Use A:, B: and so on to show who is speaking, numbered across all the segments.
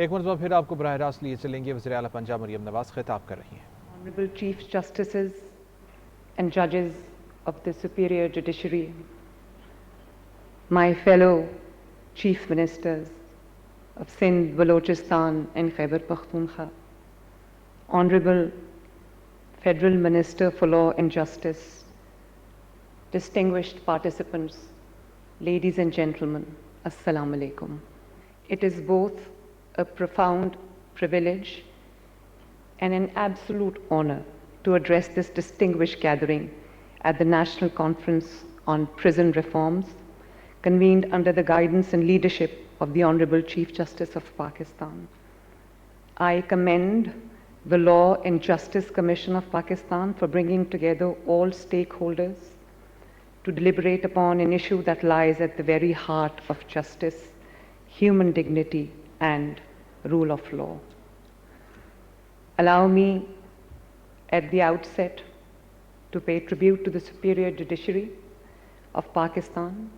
A: एक मरतबा फिर आपको बराह रास्त लिए चलेंगे। वज़ीर आला पंजाब मरियम नवाज खिताब कर रही हैं।
B: Honorable Chief Justices and Judges of the Superior Judiciary, my fellow Chief Ministers of Sindh, Balochistan and Khyber Pakhtunkhwa, Honorable Federal Minister for Law and Justice, distinguished participants, ladies and gentlemen, Assalamu alaikum. It is both a profound privilege and an absolute honor to address this distinguished gathering at the National Conference on Prison Reforms, convened under the guidance and leadership of the Honorable Chief Justice of Pakistan. I commend the Law and Justice Commission of Pakistan for bringing together all stakeholders to deliberate upon an issue that lies at the very heart of justice, human dignity, and rule of law. Allow me at the outset to pay tribute to the Superior Judiciary of Pakistan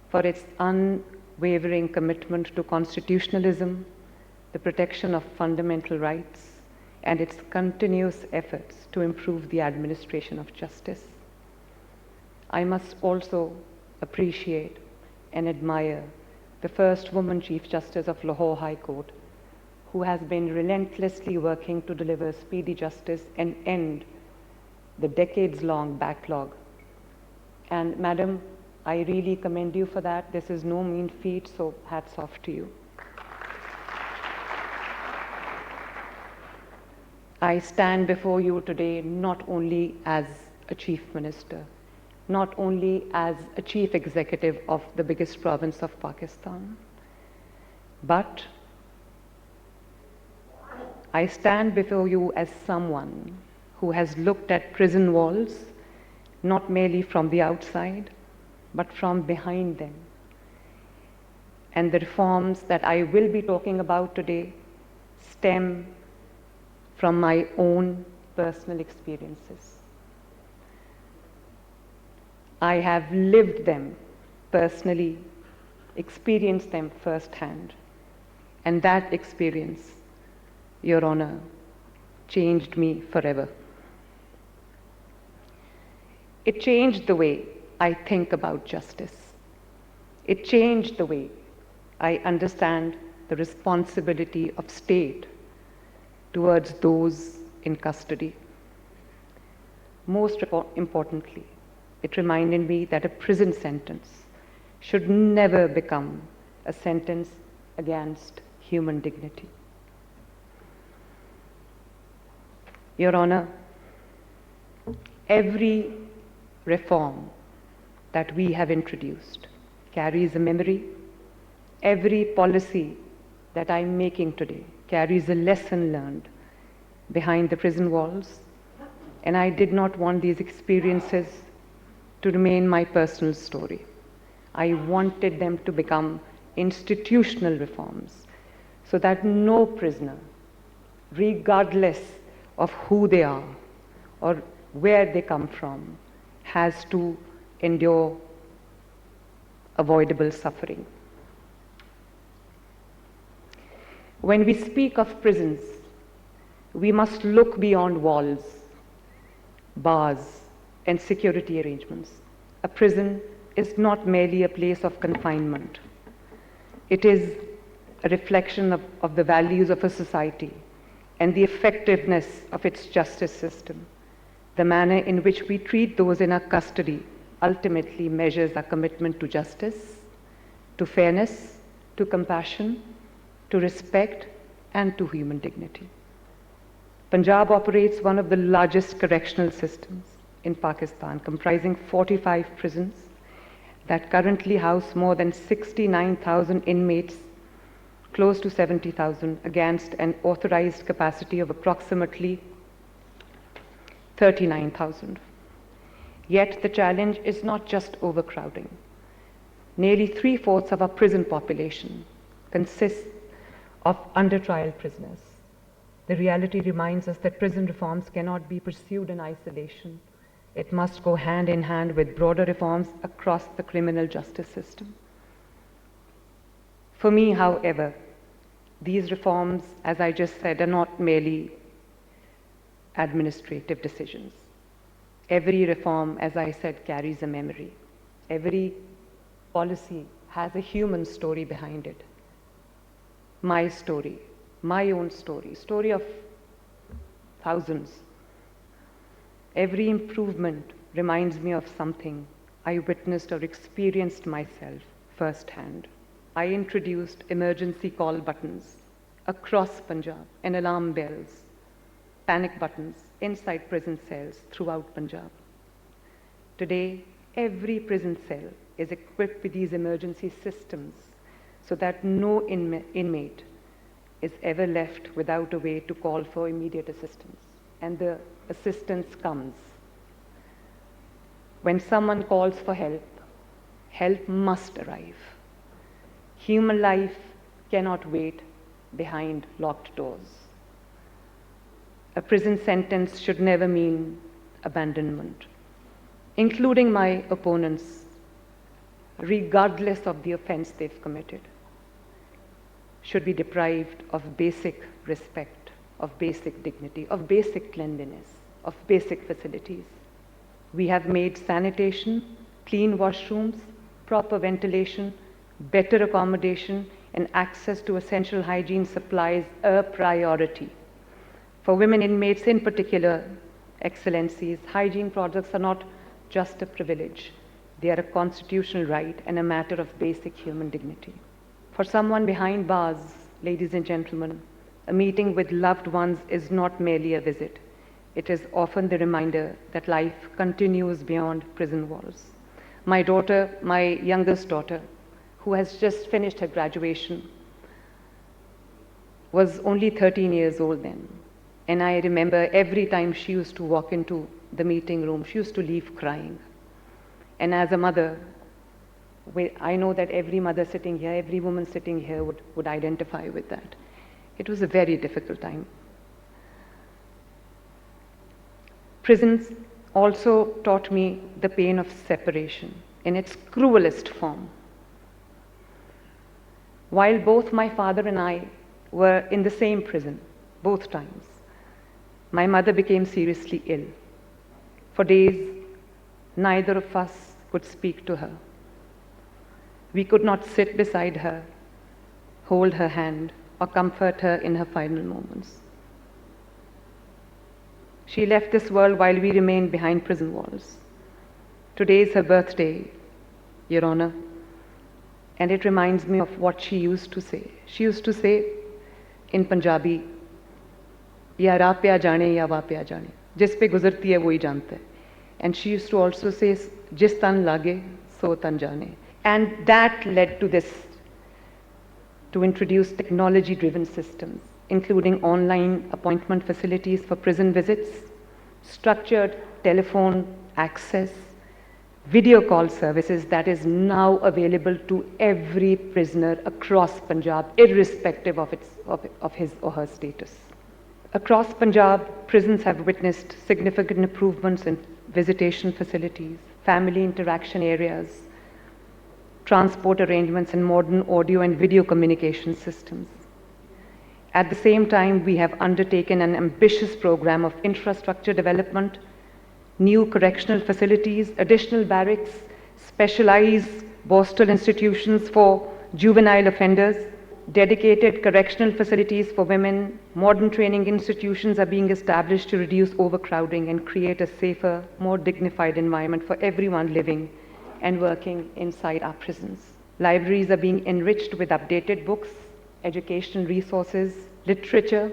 B: for its unwavering commitment to constitutionalism, the protection of fundamental rights, and its continuous efforts to improve the administration of justice. I must also appreciate and admire the first woman Chief Justice of Lahore High Court, who has been relentlessly working to deliver speedy justice and end the decades-long backlog. And Madam, I really commend you for that. This is no mean feat, so hats off to you. I stand before you today not only as a Chief Minister, not only as a Chief Executive of the biggest province of Pakistan, but I stand before you as someone who has looked at prison walls not merely from the outside, but from behind them. And the reforms that I will be talking about today stem from my own personal experiences. I have lived them personally, experienced them firsthand, and that experience, Your Honor, changed me forever. It changed the way I think about justice. It changed the way I understand the responsibility of state towards those in custody. Most importantly, it reminded me that a prison sentence should never become a sentence against human dignity. Your Honor, every reform that we have introduced carries a memory. Every policy that I'm making today carries a lesson learned behind the prison walls, and I did not want these experiences to remain my personal story. I wanted them to become institutional reforms so that no prisoner, regardless of who they are or where they come from, has to endure avoidable suffering. When we speak of prisons, we must look beyond walls, bars, and security arrangements. A prison is not merely a place of confinement. It is a reflection of the values of a society and the effectiveness of its justice system. The manner in which we treat those in our custody ultimately measures our commitment to justice, to fairness, to compassion, to respect, and to human dignity. Punjab operates one of the largest correctional systems in Pakistan, comprising 45 prisons that currently house more than 69,000 inmates, close to 70,000, against an authorized capacity of approximately 39,000. Yet the challenge is not just overcrowding. Nearly 3/4 of our prison population consists of under-trial prisoners. The reality reminds us that prison reforms cannot be pursued in isolation. It must go hand in hand with broader reforms across the criminal justice system. For me, however, These reforms, as I just said, are not merely administrative decisions. Every reform, as I said, carries a memory. Every policy has a human story behind it. My story, my own story, story of thousands. Every improvement reminds me of something I witnessed or experienced myself firsthand. I introduced emergency call buttons across Punjab and alarm bells, panic buttons inside prison cells throughout Punjab. Today, every prison cell is equipped with these emergency systems so that no inmate is ever left without a way to call for immediate assistance. And the assistance comes. When someone calls for help, help must arrive. Human life cannot wait behind locked doors. A prison sentence should never mean abandonment, including my opponents, regardless of the offense they've committed, should be deprived of basic respect, of basic dignity, of basic cleanliness, of basic facilities. We have made sanitation, clean washrooms, proper ventilation, better accommodation, and access to essential hygiene supplies a priority. For women inmates in particular, excellencies, hygiene products are not just a privilege. They are a constitutional right and a matter of basic human dignity. For someone behind bars, ladies and gentlemen, a meeting with loved ones is not merely a visit. It is often the reminder that life continues beyond prison walls. My daughter, my youngest daughter, who has just finished her graduation, was only 13 years old then. And I remember every time she used to walk into the meeting room, she used to leave crying. And as a mother, I know that every mother sitting here, every woman sitting here would identify with that. It was a very difficult time. Prisons also taught me the pain of separation in its cruelest form. While both my father and I were in the same prison, both times, my mother became seriously ill. For days, neither of us could speak to her. We could not sit beside her, hold her hand, or comfort her in her final moments. She left this world while we remained behind prison walls. Today is her birthday, Your Honor, and it reminds me of what she used to say. She used to say in Punjabi, या राह पे आ जाने या वाह पे आ जाने, जिस पे गुजरती है वही जानता है. And she used to also say, जिस तन लागे सो तन जाने. And that led to this, to introduce technology-driven systems, including online appointment facilities for prison visits, structured telephone access, video call services that is now available to every prisoner across Punjab, irrespective of his or her status. Across Punjab, prisons have witnessed significant improvements in visitation facilities, family interaction areas, transport arrangements, and modern audio and video communication systems. At the same time, we have undertaken an ambitious program of infrastructure development, new correctional facilities, additional barracks, specialized Boston institutions for juvenile offenders, dedicated correctional facilities for women, modern training institutions are being established to reduce overcrowding and create a safer, more dignified environment for everyone living and working inside our prisons. Libraries are being enriched with updated books, educational resources, literature,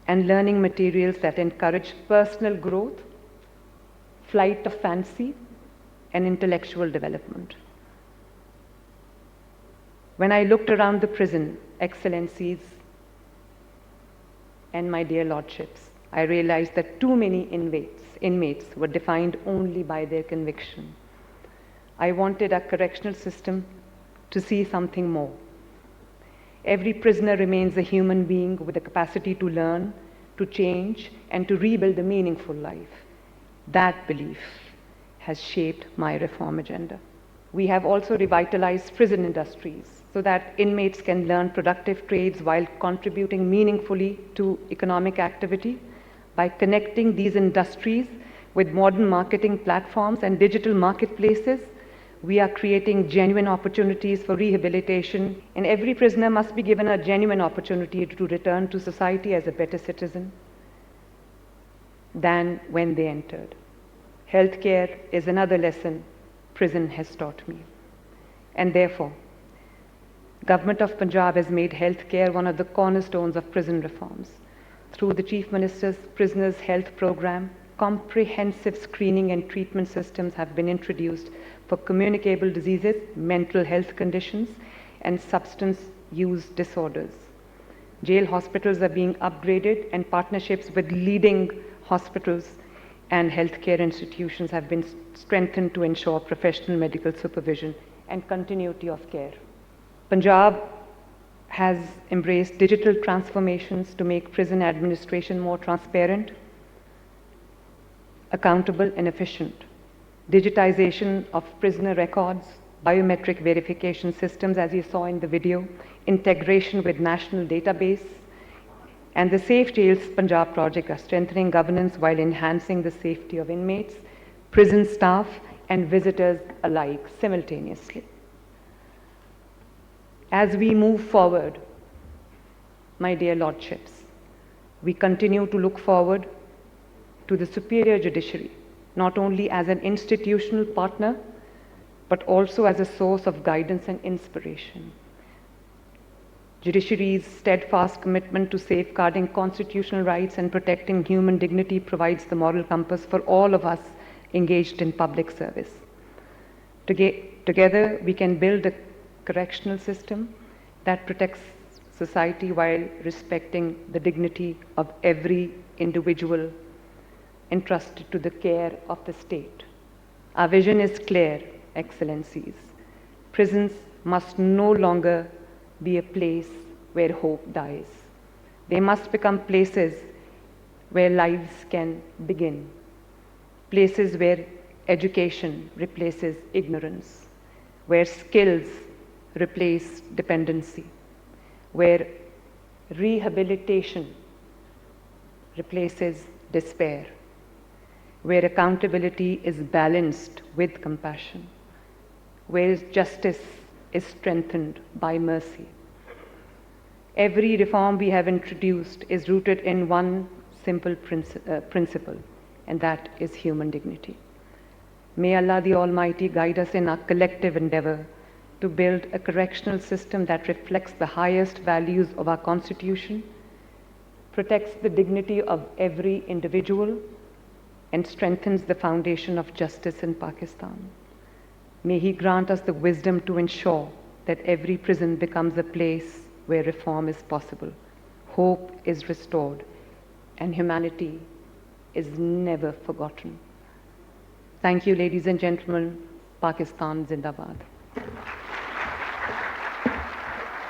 B: and learning materials that encourage personal growth, flight of fancy, and intellectual development. When I looked around the prison, excellencies, and my dear lordships, I realized that too many inmates were defined only by their conviction. I wanted our correctional system to see something more. Every prisoner remains a human being with the capacity to learn, to change, and to rebuild a meaningful life. That belief has shaped my reform agenda. We have also revitalized prison industries. so that inmates can learn productive trades while contributing meaningfully to economic activity. By connecting these industries with modern marketing platforms and digital marketplaces, we are creating genuine opportunities for rehabilitation, and every prisoner must be given a genuine opportunity to return to society as a better citizen than when they entered. Healthcare is another lesson prison has taught me. And therefore, Government of Punjab has made healthcare one of the cornerstones of prison reforms. Through the Chief Minister's Prisoners Health Programme, comprehensive screening and treatment systems have been introduced for communicable diseases, mental health conditions, and substance use disorders. Jail hospitals are being upgraded, and partnerships with leading hospitals and healthcare institutions have been strengthened to ensure professional medical supervision and continuity of care. Punjab has embraced digital transformations to make prison administration more transparent, accountable, and efficient. Digitization of prisoner records, biometric verification systems, as you saw in the video, integration with national database, and the Safe Jails Punjab project are strengthening governance while enhancing the safety of inmates, prison staff, and visitors alike simultaneously. As we move forward, my dear lordships, we continue to look forward to the superior judiciary, not only as an institutional partner, but also as a source of guidance and inspiration. Judiciary's steadfast commitment to safeguarding constitutional rights and protecting human dignity provides the moral compass for all of us engaged in public service. Together, we can build a correctional system that protects society while respecting the dignity of every individual entrusted to the care of the state. Our vision is clear, Excellencies. Prisons must no longer be a place where hope dies. They must become places where lives can begin, places where education replaces ignorance, where skills replace dependency, where rehabilitation replaces despair, where accountability is balanced with compassion, where justice is strengthened by mercy. Every reform we have introduced is rooted in one simple principle, and that is human dignity. May Allah the Almighty guide us in our collective endeavor to build a correctional system that reflects the highest values of our Constitution, protects the dignity of every individual, and strengthens the foundation of justice in Pakistan. May He grant us the wisdom to ensure that every prison becomes a place where reform is possible, hope is restored, and humanity is never forgotten. Thank you, ladies and gentlemen. Pakistan Zindabad.